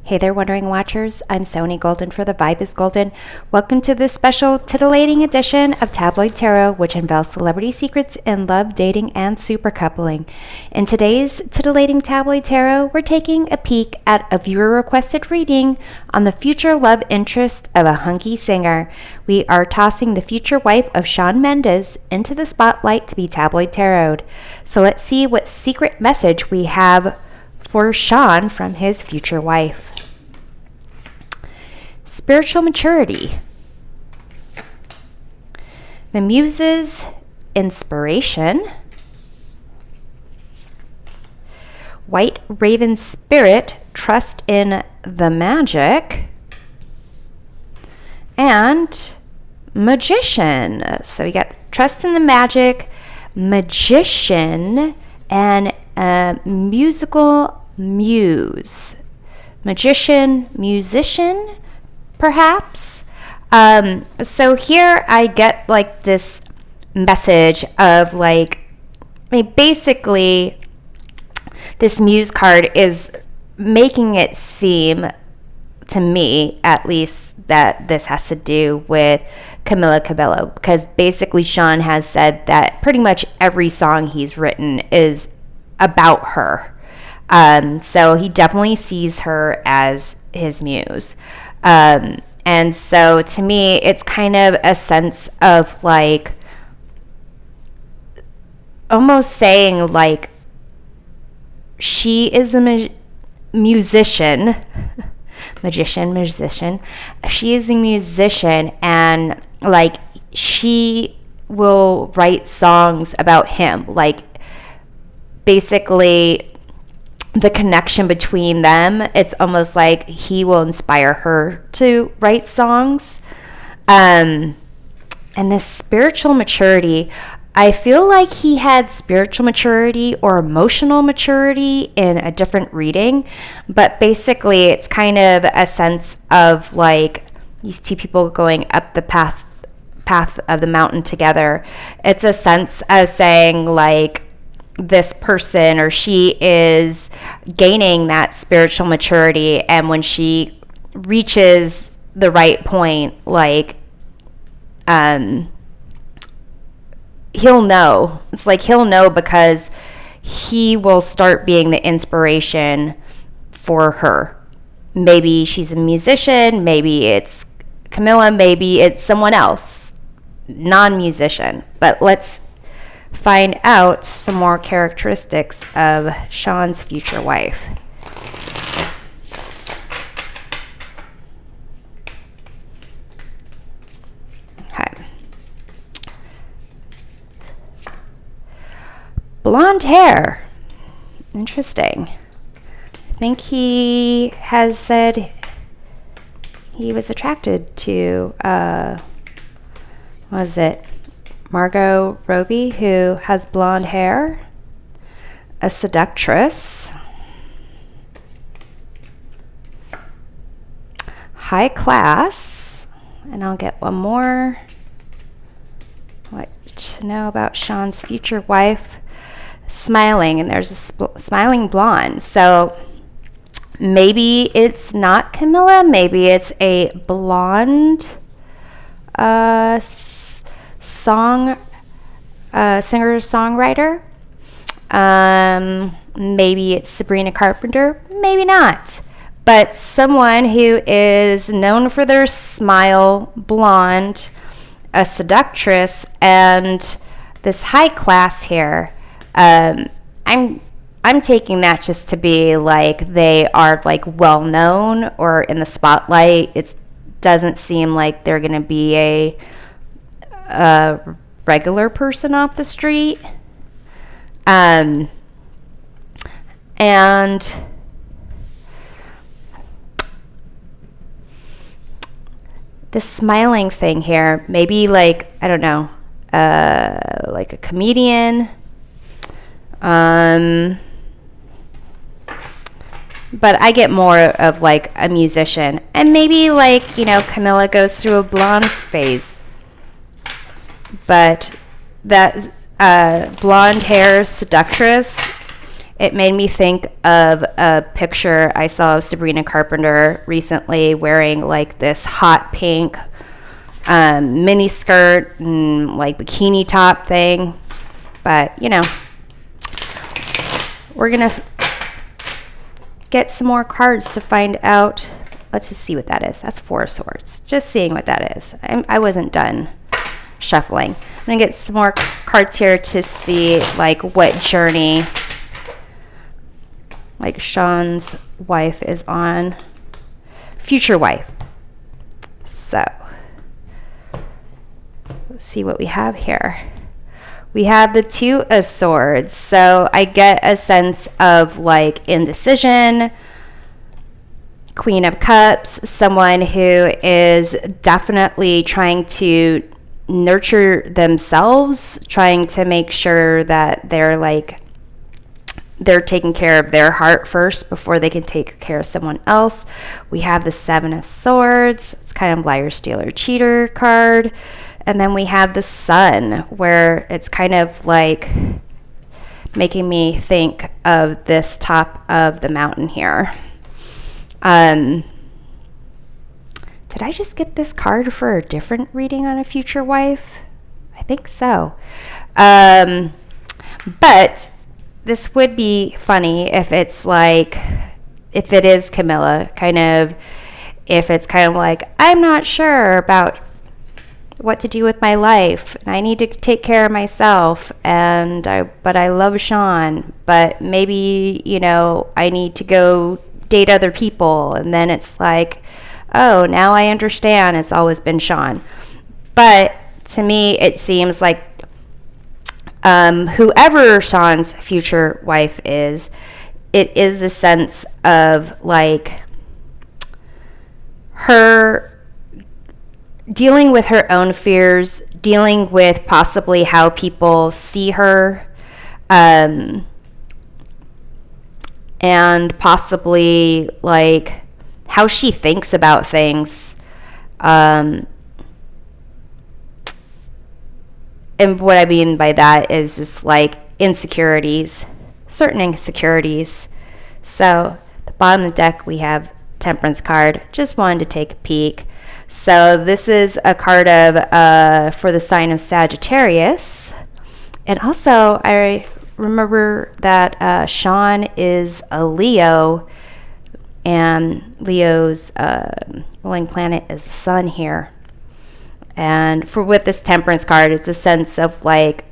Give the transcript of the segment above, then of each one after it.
Hey there, Wondering Watchers. I'm Sony Golden for The Vibe is Golden. Welcome to this special titillating edition of Tabloid Tarot, which unveils celebrity secrets in love, dating, and supercoupling. In today's titillating tabloid tarot, we're taking a peek at a viewer-requested reading on the future love interest of a hunky singer. We are tossing the future wife of Shawn Mendes into the spotlight to be tabloid tarot. So let's see what secret message we have for Shawn from his future wife. Spiritual maturity. The muses, inspiration. White raven spirit, trust in the magic. And magician. So we got trust in the magic, magician, and musical muse. Magician, musician, perhaps. So here I get like this message of like, basically this muse card is making it seem to me, at least, that this has to do with Camila Cabello, because basically Shawn has said that pretty much every song he's written is about her. So he definitely sees her as his muse. And so to me, it's kind of a sense of like almost saying like she is a musician, musician. She is a musician, and like she will write songs about him. Like basically the connection between them, it's almost like he will inspire her to write songs. And this spiritual maturity, I feel like he had spiritual maturity or emotional maturity in a different reading, but basically it's kind of a sense of like these two people going up the path of the mountain together. It's a sense of saying like this person or she is gaining that spiritual maturity, and when she reaches the right point, like he'll know. It's like he'll know because he will start being the inspiration for her. Maybe she's a musician, maybe it's Camila, maybe it's someone else, non-musician. But let's find out some more characteristics of Shawn's future wife. Okay. Blonde hair. Interesting. I think he has said he was attracted to, what is it? Margot Robbie, who has blonde hair, a seductress, high class, and I'll get one more. What to know about Shawn's future wife? Smiling, and there's a smiling blonde. So maybe it's not Camila, maybe it's a blonde singer-songwriter. Maybe it's Sabrina Carpenter, maybe not, but someone who is known for their smile, blonde, a seductress, and this high class here. I'm taking that just to be like they are like well known or in the spotlight. It doesn't seem like they're gonna be a regular person off the street. And the smiling thing here, maybe like, I don't know, like a comedian. But I get more of like a musician, and maybe like, Camila goes through a blonde phase, but that blonde hair seductress It made me think of a picture I saw of Sabrina Carpenter recently wearing like this hot pink mini skirt and like bikini top thing. But, you know, we're going to get some more cards to find out. Let's just see what that is. That's 4 of Swords. Just seeing what that is. I wasn't done shuffling. I'm going to get some more cards here to see like what journey like Sean's wife is on. Future wife. So, let's see what we have here. We have the 2 of Swords. So I get a sense of like indecision. Queen of Cups, someone who is definitely trying to nurture themselves, trying to make sure that they're taking care of their heart first before they can take care of someone else. We have the 7 of Swords. It's kind of liar, stealer, cheater card. And then we have the Sun, where it's kind of like making me think of this top of the mountain here. Did I just get this card for a different reading on a future wife? I think so. But this would be funny if it's like, if it is Camilla, if it's kind of like, I'm not sure about what to do with my life, and I need to take care of myself, but I love Sean, but maybe, you know, I need to go date other people, and then it's like, oh, now I understand it's always been Sean. But to me, it seems like whoever Sean's future wife is, it is a sense of like her dealing with her own fears, dealing with possibly how people see her, and possibly like how she thinks about things. And what I mean by that is just like insecurities, certain insecurities. So the bottom of the deck, we have Temperance card. Just wanted to take a peek. So this is a card of for the sign of Sagittarius. And also, I remember that Sean is a Leo, and Leo's ruling planet is the sun here. And with this Temperance card, it's a sense of like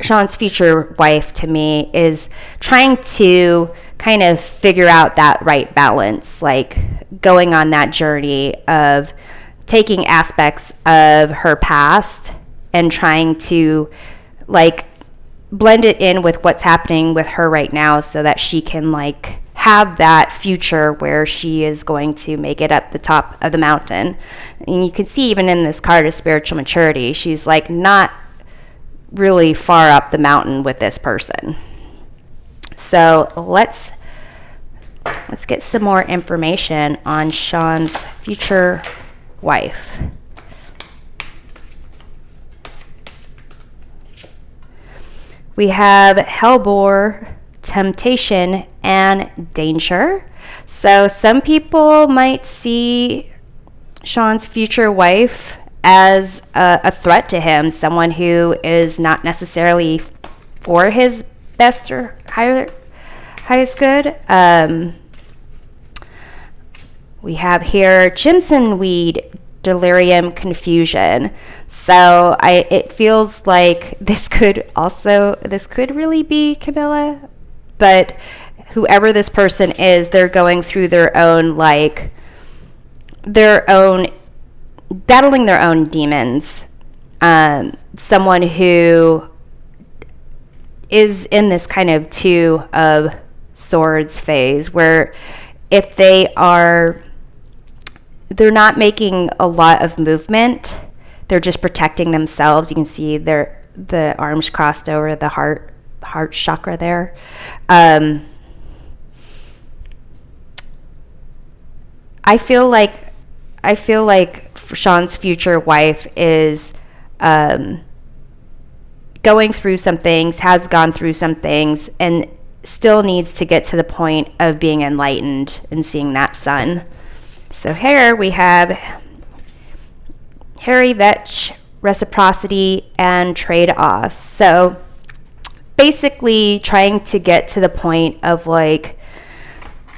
Sean's future wife to me is trying to kind of figure out that right balance, like going on that journey of taking aspects of her past and trying to like blend it in with what's happening with her right now so that she can like have that future where she is going to make it up the top of the mountain. And you can see even in this card of spiritual maturity, she's like not really far up the mountain with this person. So let's get some more information on Sean's future wife. We have Hellbore, Temptation, and Danger. So some people might see Sean's future wife as a threat to him, someone who is not necessarily for his best or highest good. We have here Jimson Weed, Delirium, Confusion. So it feels like this could really be Camilla, but whoever this person is, they're going through battling their own demons. Someone who is in this kind of 2 of Swords phase where if they're not making a lot of movement, they're just protecting themselves. You can see the arms crossed over the heart chakra there. I feel like Sean's future wife is going through some things, has gone through some things, and still needs to get to the point of being enlightened and seeing that sun. So here we have Harry Vetch, reciprocity, and trade-offs. So basically trying to get to the point of like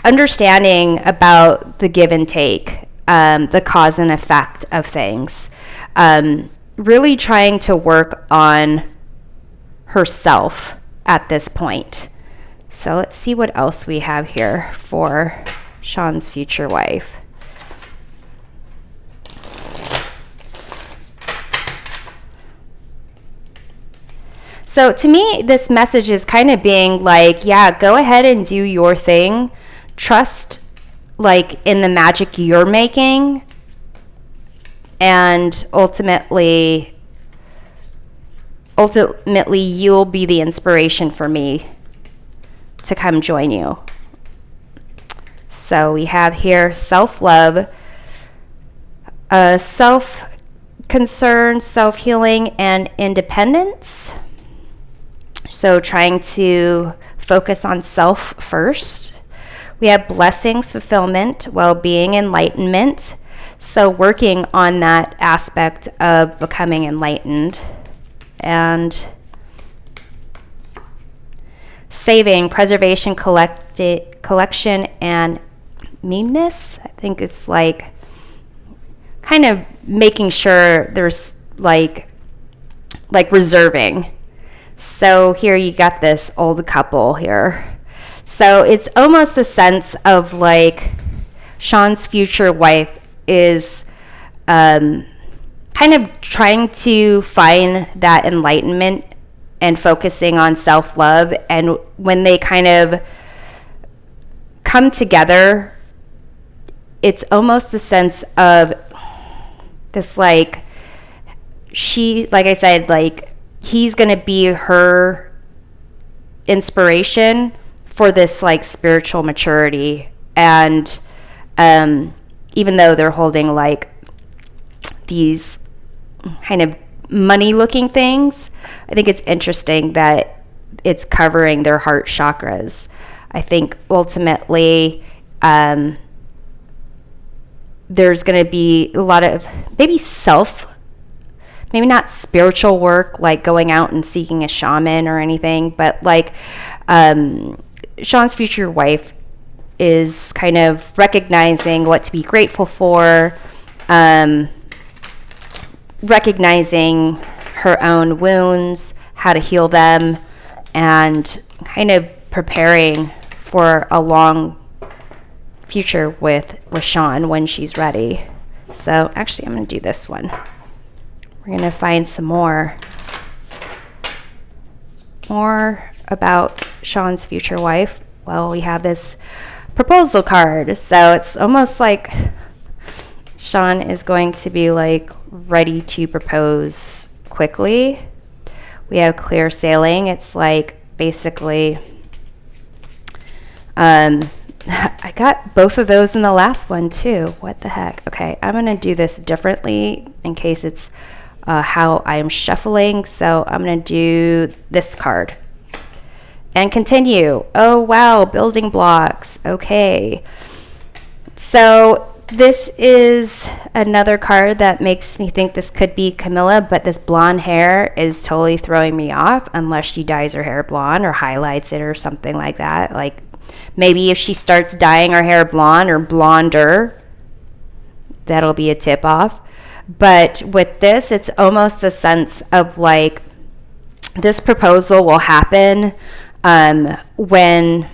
understanding about the give and take, the cause and effect of things. Really trying to work on herself at this point. So let's see what else we have here for Shawn's future wife. So to me, this message is kind of being like, yeah, go ahead and do your thing. Trust like in the magic you're making. And ultimately you'll be the inspiration for me to come join you. So we have here self-love, self-concern, self-healing, and independence. So trying to focus on self first. We have blessings, fulfillment, well-being, enlightenment. So working on that aspect of becoming enlightened. And saving, preservation, collection, and meanness. I think it's like kind of making sure there's like reserving. So here you got this old couple here. So it's almost a sense of like Shawn's future wife is kind of trying to find that enlightenment and focusing on self-love. And when they kind of come together, it's almost a sense of this like I said, like he's going to be her inspiration for this like spiritual maturity. And even though they're holding like these kind of money looking things, I think it's interesting that it's covering their heart chakras. I think ultimately there's going to be a lot of maybe not spiritual work like going out and seeking a shaman or anything, but like Shawn's future wife is kind of recognizing what to be grateful for, recognizing her own wounds, how to heal them, and kind of preparing for a long future with Shawn when she's ready. So actually I'm going to do this one. We're going to find some more about Shawn's future wife. Well, we have this proposal card. So it's almost like Shawn is going to be like ready to propose quickly. We have clear sailing. It's like basically I got both of those in the last one too. What the heck? Okay, I'm going to do this differently in case it's how I'm shuffling. So I'm going to do this card. And continue. Oh, wow, building blocks. Okay. So this is another card that makes me think this could be Camilla, but this blonde hair is totally throwing me off unless she dyes her hair blonde or highlights it or something like that. Like maybe if she starts dyeing her hair blonde or blonder, that'll be a tip off. But with this, it's almost a sense of like this proposal will happen when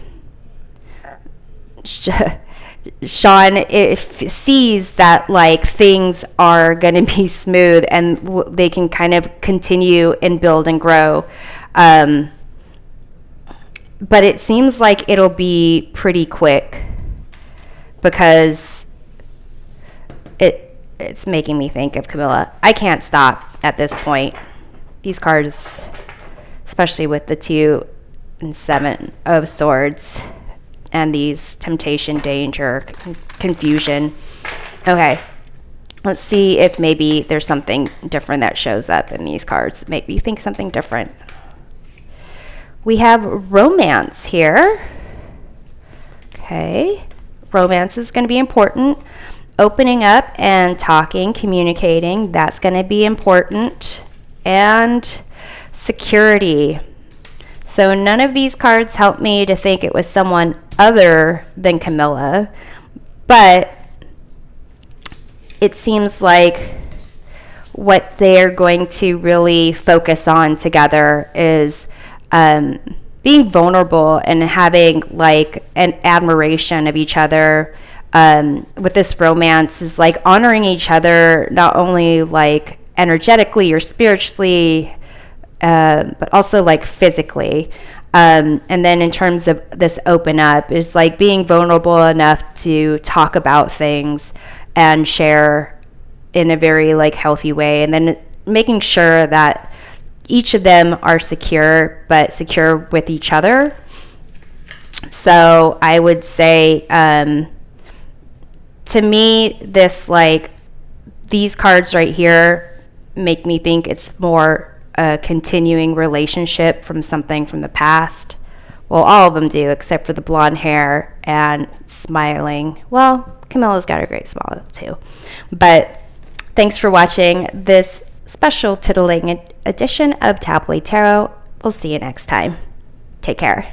Shawn sees that like things are going to be smooth and they can kind of continue and build and grow. But it seems like it'll be pretty quick because it's making me think of Camilla. I can't stop at this point. These cards, especially with the 2 and 7 of swords and these temptation, danger, confusion. Okay, let's see if maybe there's something different that shows up in these cards. Make me think something different. we have romance here. Okay, romance is going to be important. Opening up and talking, communicating, that's going to be important. And security. So none of these cards help me to think it was someone other than Camilla, but it seems like what they're going to really focus on together is being vulnerable and having like an admiration of each other. With this romance is like honoring each other, not only like energetically or spiritually, but also like physically. And then in terms of this open up is like being vulnerable enough to talk about things and share in a very like healthy way, and then making sure that each of them are secure, but secure with each other. So I would say, to me, this like these cards right here make me think it's more a continuing relationship from something from the past. Well, all of them do, except for the blonde hair and smiling. Well, Camilla's got a great smile too. But thanks for watching this special titillating edition of Tabloid Tarot. We'll see you next time. Take care.